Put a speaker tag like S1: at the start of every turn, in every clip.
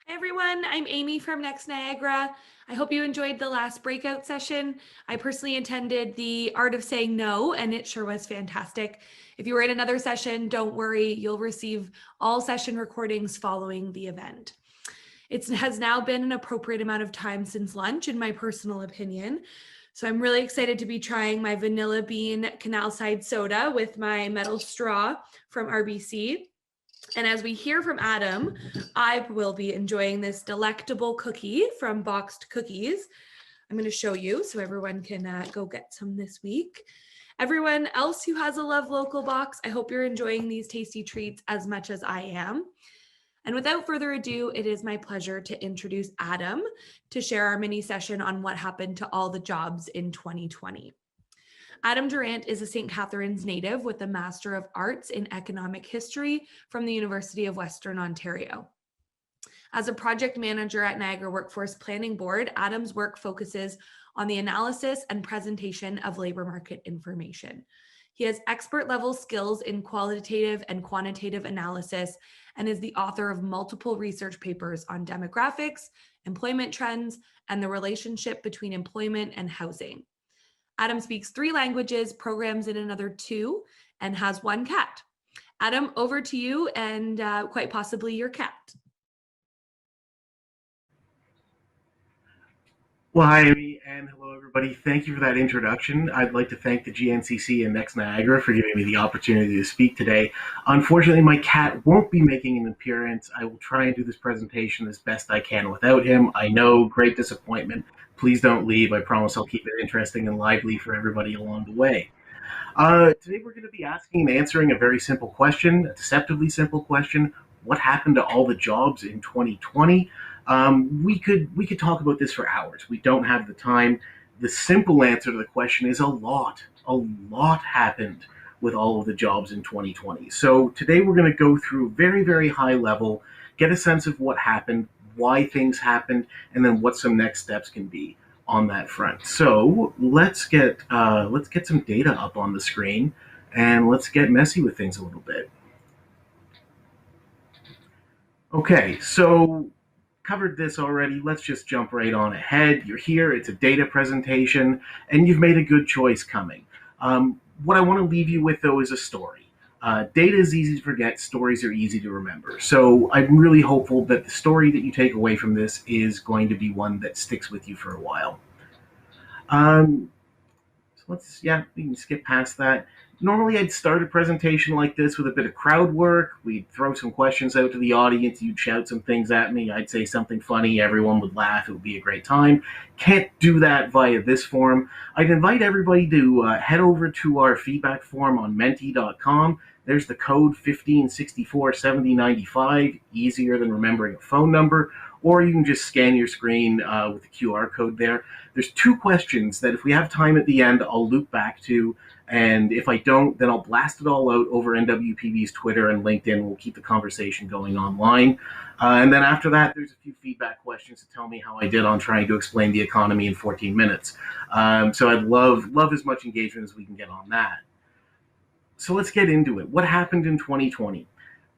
S1: Hi everyone, I'm Amy from Next Niagara. I hope you enjoyed the last breakout session. I personally attended the Art of Saying No, and it sure was fantastic. If you were in another session, don't worry, you'll receive all session recordings following the event. It has now been an appropriate amount of time since lunch, in my personal opinion. So I'm really excited to be trying my vanilla bean canal side soda with my metal straw from RBC. And as we hear from Adam, I will be enjoying this delectable cookie from Boxed Cookies. I'm going to show you so everyone can go get some this week. Everyone else who has a Love Local box, I hope you're enjoying these tasty treats as much as I am. And without further ado, it is my pleasure to introduce Adam to share our mini session on what happened to all the jobs in 2020. Adam Durrant is a St. Catharines native with a Master of Arts in Economic History from the University of Western Ontario. As a project manager at Niagara Workforce Planning Board, Adam's work focuses on the analysis and presentation of labor market information. He has expert level skills in qualitative and quantitative analysis and is the author of multiple research papers on demographics, employment trends, and the relationship between employment and housing. Adam speaks 3 languages, programs in another 2, and has 1 cat. Adam, over to you and quite possibly your cat.
S2: Well, hi, Amy, and hello, everybody. Thank you for that introduction. I'd like to thank the GNCC and Next Niagara for giving me the opportunity to speak today. Unfortunately, my cat won't be making an appearance. I will try and do this presentation as best I can without him. I know, great disappointment. Please don't leave. I promise I'll keep it interesting and lively for everybody along the way. Today, we're going to be asking and answering a very simple question, a deceptively simple question. What happened to all the jobs in 2020? We could talk about this for hours. We don't have the time. The simple answer to the question is a lot. A lot happened with all of the jobs in 2020. So today we're going to go through very, very high level, get a sense of what happened, why things happened, and then what some next steps can be on that front. So let's get some data up on the screen, and let's get messy with things a little bit. Okay, so covered this already. Let's just jump right on ahead. You're here, it's a data presentation, and you've made a good choice coming. What I want to leave you with, though, is a story. Data is easy to forget, stories are easy to remember. So I'm really hopeful that the story that you take away from this is going to be one that sticks with you for a while. So we can skip past that. Normally, I'd start a presentation like this with a bit of crowd work. We'd throw some questions out to the audience. You'd shout some things at me. I'd say something funny. Everyone would laugh. It would be a great time. Can't do that via this form. I'd invite everybody to head over to our feedback form on menti.com. There's the code 15647095, easier than remembering a phone number, or you can just scan your screen with the QR code there. There's 2 questions that if we have time at the end, I'll loop back to, and if I don't, then I'll blast it all out over NWPB's Twitter and LinkedIn. We'll keep the conversation going online. And then after that, there's a few feedback questions to tell me how I did on trying to explain the economy in 14 minutes. So I'd love as much engagement as we can get on that. So let's get into it. What happened in 2020?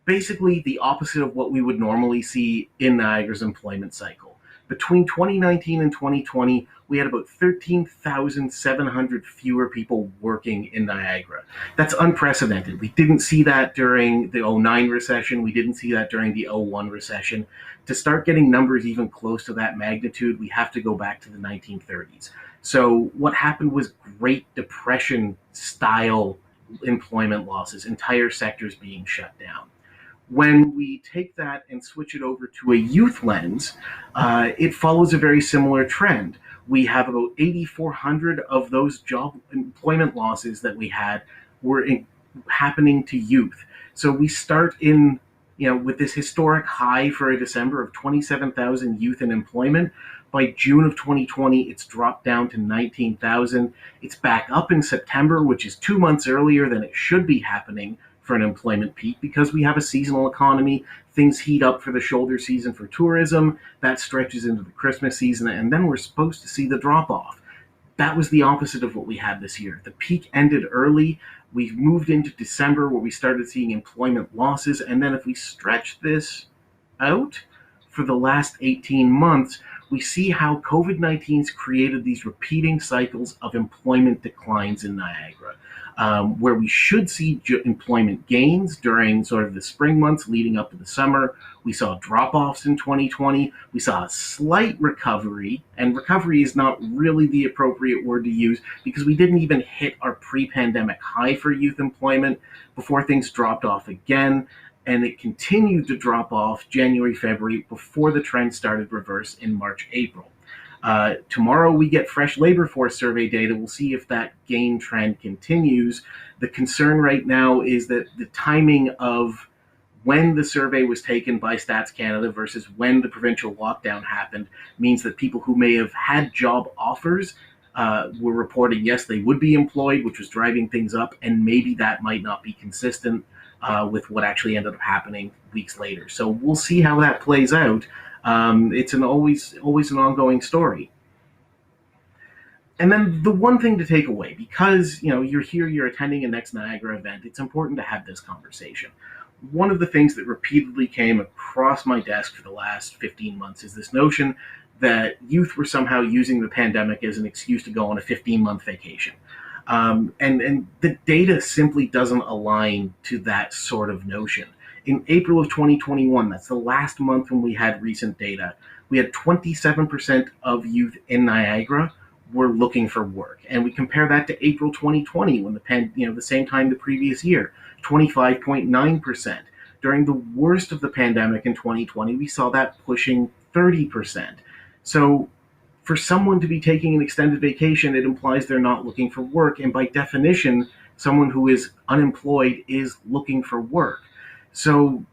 S2: Basically the opposite of what we would normally see in Niagara's employment cycle. Between 2019 and 2020, we had about 13,700 fewer people working in Niagara. That's unprecedented. We didn't see that during the 09 recession. We didn't see that during the 01 recession. To start getting numbers even close to that magnitude, we have to go back to the 1930s. So what happened was Great Depression style employment losses, entire sectors being shut down. When we take that and switch it over to a youth lens, it follows a very similar trend. We have about 8,400 of those job employment losses that we had were happening to youth. So we start with this historic high for a December of 27,000 youth in employment. By June of 2020, it's dropped down to 19,000. It's back up in September, which is 2 months earlier than it should be happening for an employment peak, because we have a seasonal economy. Things heat up for the shoulder season for tourism. That stretches into the Christmas season, and then we're supposed to see the drop off. That was the opposite of what we had this year. The peak ended early. We've moved into December where we started seeing employment losses, and then if we stretch this out for the last 18 months, we see how COVID-19's created these repeating cycles of employment declines in Niagara. Where we should see employment gains during sort of the spring months leading up to the summer. We saw drop-offs in 2020. We saw a slight recovery, and recovery is not really the appropriate word to use because we didn't even hit our pre-pandemic high for youth employment before things dropped off again, and it continued to drop off January, February before the trend started reverse in March, April. Tomorrow we get fresh labor force survey data. We'll see if that gain trend continues. The concern right now is that the timing of when the survey was taken by Stats Canada versus when the provincial lockdown happened means that people who may have had job offers were reporting, yes, they would be employed, which was driving things up, and maybe that might not be consistent with what actually ended up happening weeks later. So we'll see how that plays out. It's always an ongoing story. And then the one thing to take away, because you're here, you're attending a Next Niagara event, it's important to have this conversation. One of the things that repeatedly came across my desk for the last 15 months is this notion that youth were somehow using the pandemic as an excuse to go on a 15-month vacation. And the data simply doesn't align to that sort of notion. In April of 2021, that's the last month when we had recent data, we had 27% of youth in Niagara were looking for work. And we compare that to April 2020, when the same time the previous year, 25.9%. During the worst of the pandemic in 2020, we saw that pushing 30%. So for someone to be taking an extended vacation, it implies they're not looking for work. And by definition, someone who is unemployed is looking for work. So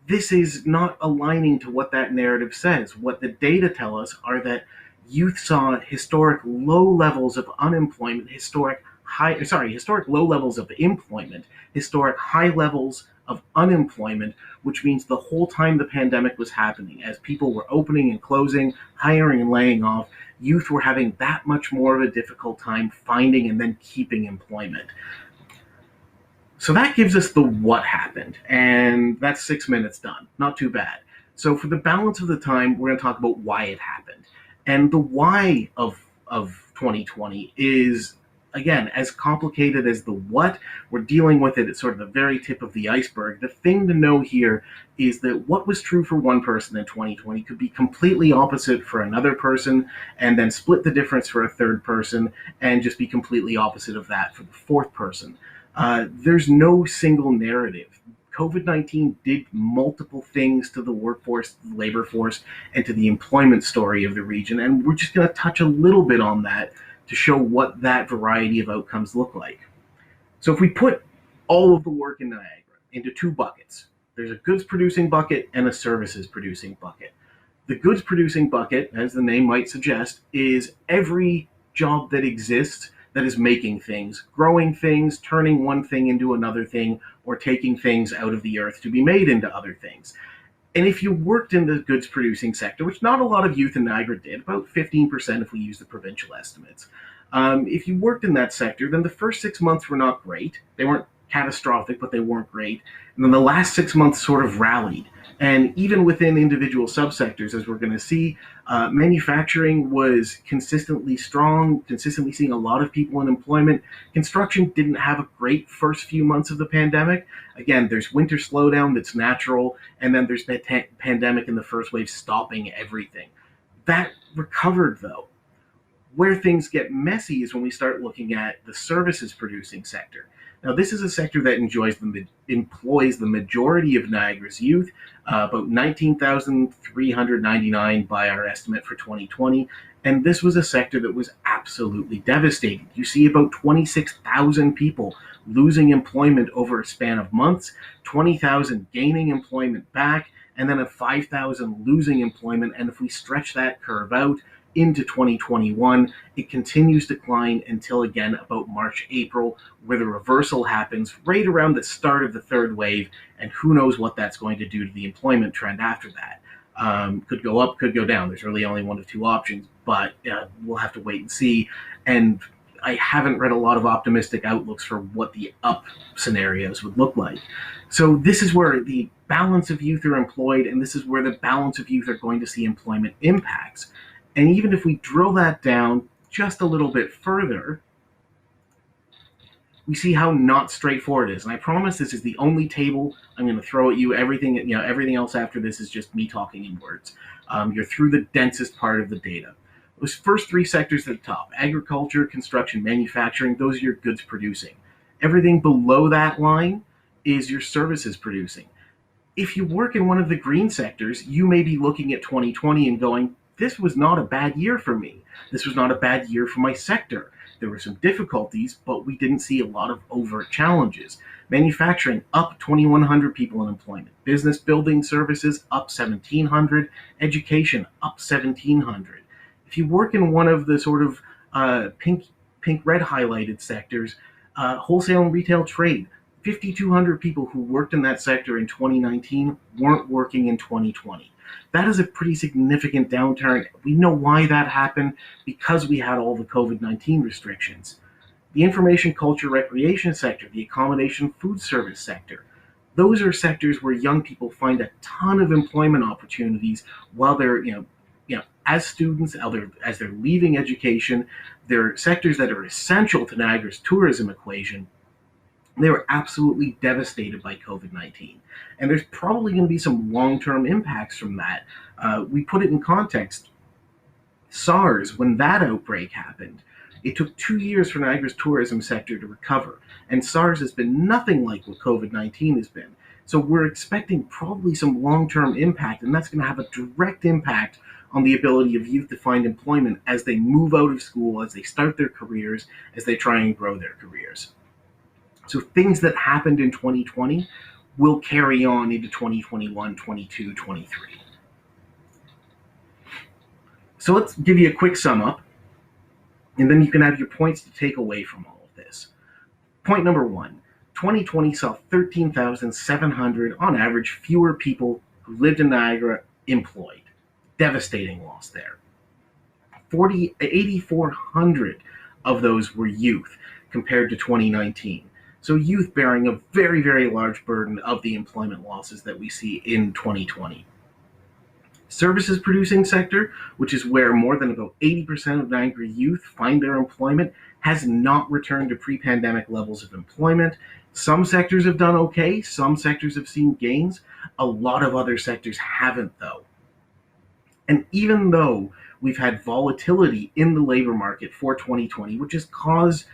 S2: this is not aligning to what that narrative says. What the data tell us are that youth saw historic low levels of unemployment, historic low levels of employment, historic high levels of unemployment, which means the whole time the pandemic was happening, as people were opening and closing, hiring and laying off, youth were having that much more of a difficult time finding and then keeping employment. So that gives us the what happened, and that's 6 minutes done. Not too bad. So for the balance of the time, we're going to talk about why it happened. And the why of 2020 is, again, as complicated as the what. We're dealing with it at sort of the very tip of the iceberg. The thing to know here is that what was true for one person in 2020 could be completely opposite for another person, and then split the difference for a third person, and just be completely opposite of that for the fourth person. There's no single narrative. COVID-19 did multiple things to the workforce, the labor force, and to the employment story of the region, and we're just going to touch a little bit on that to show what that variety of outcomes look like. So if we put all of the work in Niagara into two buckets, there's a goods producing bucket and a services producing bucket. The goods producing bucket, as the name might suggest, is every job that exists that is making things, growing things, turning one thing into another thing, or taking things out of the earth to be made into other things. And if you worked in the goods producing sector, which not a lot of youth in Niagara did, about 15% if we use the provincial estimates, if you worked in that sector, then the first 6 months were not great. They weren't catastrophic, but they weren't great. And then the last 6 months sort of rallied. And even within individual subsectors, as we're going to see, manufacturing was consistently strong, consistently seeing a lot of people in employment. Construction didn't have a great first few months of the pandemic. Again, there's winter slowdown that's natural, and then there's the pandemic in the first wave stopping everything. That recovered, though. Where things get messy is when we start looking at the services producing sector. Now, this is a sector that employs the majority of Niagara's youth, about 19,399 by our estimate for 2020, and this was a sector that was absolutely devastated. You see about 26,000 people losing employment over a span of months, 20,000 gaining employment back, and then 5,000 losing employment, and if we stretch that curve out, into 2021, it continues to decline until again about March, April, where the reversal happens right around the start of the third wave, and who knows what that's going to do to the employment trend after that. Could go up, could go down. There's really only one of two options, but we'll have to wait and see. And I haven't read a lot of optimistic outlooks for what the up scenarios would look like. So this is where the balance of youth are employed, and this is where the balance of youth are going to see employment impacts. And even if we drill that down just a little bit further, we see how not straightforward it is. And I promise this is the only table I'm going to throw at you. Everything else after this is just me talking in words. You're through the densest part of the data. Those first three sectors at the top, agriculture, construction, manufacturing, those are your goods producing. Everything below that line is your services producing. If you work in one of the green sectors, you may be looking at 2020 and going, this was not a bad year for me. This was not a bad year for my sector. There were some difficulties, but we didn't see a lot of overt challenges. Manufacturing, up 2,100 people in employment. Business building services, up 1,700. Education, up 1,700. If you work in one of the sort of pink-red highlighted sectors, wholesale and retail trade, 5,200 people who worked in that sector in 2019 weren't working in 2020. That is a pretty significant downturn. We know why that happened, because we had all the COVID-19 restrictions. The information, culture, recreation sector, the accommodation, food service sector, those are sectors where young people find a ton of employment opportunities while they're, as students, as they're leaving education. They're sectors that are essential to Niagara's tourism equation. They were absolutely devastated by COVID-19. And there's probably going to be some long-term impacts from that. We put it in context. SARS, when that outbreak happened, it took 2 years for Niagara's tourism sector to recover. And SARS has been nothing like what COVID-19 has been. So we're expecting probably some long-term impact, and that's going to have a direct impact on the ability of youth to find employment as they move out of school, as they start their careers, as they try and grow their careers. So things that happened in 2020 will carry on into 2021, 22, 23. So let's give you a quick sum up, and then you can have your points to take away from all of this. Point number one, 2020 saw 13,700 on average fewer people who lived in Niagara employed. Devastating loss there. 8,400 of those were youth compared to 2019. So youth bearing a very, very large burden of the employment losses that we see in 2020. Services producing sector, which is where more than about 80% of Niagara youth find their employment, has not returned to pre-pandemic levels of employment. Some sectors have done okay, some sectors have seen gains. A lot of other sectors haven't, though. And even though we've had volatility in the labor market for 2020, which has caused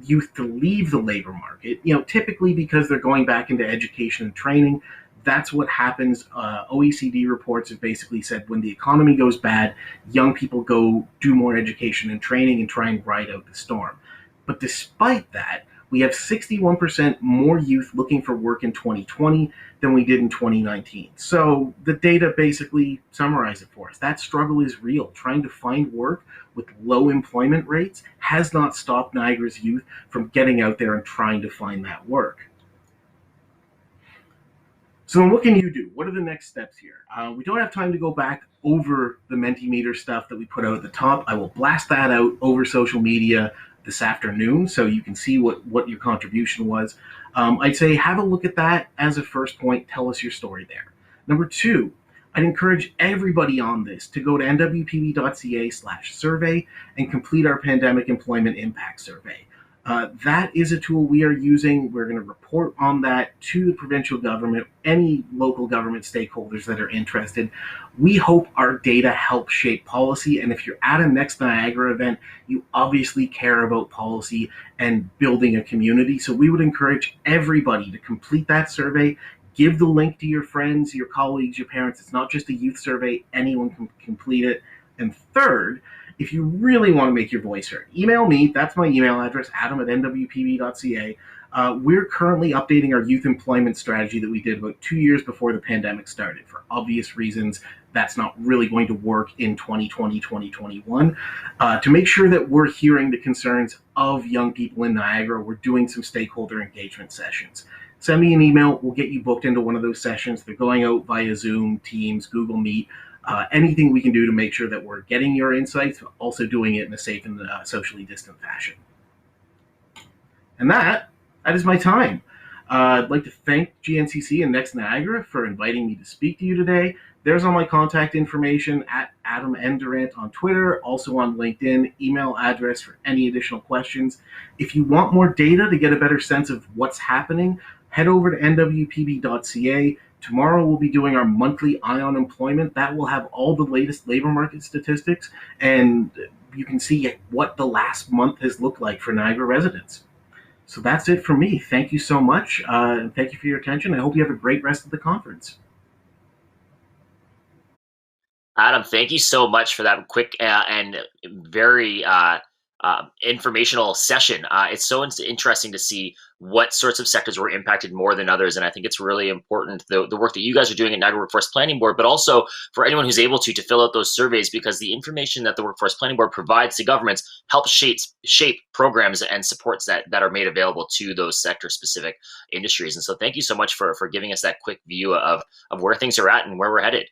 S2: youth to leave the labor market, typically because they're going back into education and training. That's what happens. OECD reports have basically said when the economy goes bad, young people go do more education and training and try and ride out the storm. But despite that, we have 61% more youth looking for work in 2020 than we did in 2019. So the data basically summarize it for us. That struggle is real. Trying to find work with low employment rates has not stopped Niagara's youth from getting out there and trying to find that work. So then what can you do? What are the next steps here? We don't have time to go back over the Mentimeter stuff that we put out at the top. I will blast that out over social media this afternoon so you can see what your contribution was. I'd say have a look at that as a first point. Tell us your story there. Number two, I'd encourage everybody on this to go to nwpb.ca/survey and complete our pandemic employment impact survey. That is a tool we are using. We're going to report on that to the provincial government, any local government stakeholders that are interested. We hope our data help shape policy. And if you're at a Next Niagara event, you obviously care about policy and building a community. So we would encourage everybody to complete that survey. Give the link to your friends, your colleagues, your parents. It's not just a youth survey. Anyone can complete it. And third, if you really want to make your voice heard, email me. That's my email address, adam@nwpb.ca. We're currently updating our youth employment strategy that we did about 2 years before the pandemic started. For obvious reasons, that's not really going to work in 2020, 2021. To make sure that we're hearing the concerns of young people in Niagara, we're doing some stakeholder engagement sessions. Send me an email. We'll get you booked into one of those sessions. They're going out via Zoom, Teams, Google Meet. Anything we can do to make sure that we're getting your insights, but also doing it in a safe and socially distant fashion. And that is my time. I'd like to thank GNCC and Next Niagara for inviting me to speak to you today. There's all my contact information at Adam N. Durrant on Twitter, also on LinkedIn, email address for any additional questions. If you want more data to get a better sense of what's happening, head over to nwpb.ca. Tomorrow we'll be doing our monthly Eye on Employment. That will have all the latest labor market statistics, and you can see what the last month has looked like for Niagara residents. So that's it for me. Thank you so much. And thank you for your attention. I hope you have a great rest of the conference.
S3: Adam, thank you so much for that quick and very informational session. It's so interesting to see what sorts of sectors were impacted more than others, and I think it's really important, the work that you guys are doing at Niagara Workforce Planning Board, but also for anyone who's able to fill out those surveys, because the information that the Workforce Planning Board provides to governments helps shape programs and supports that are made available to those sector-specific industries. And so thank you so much for giving us that quick view of where things are at and where we're headed.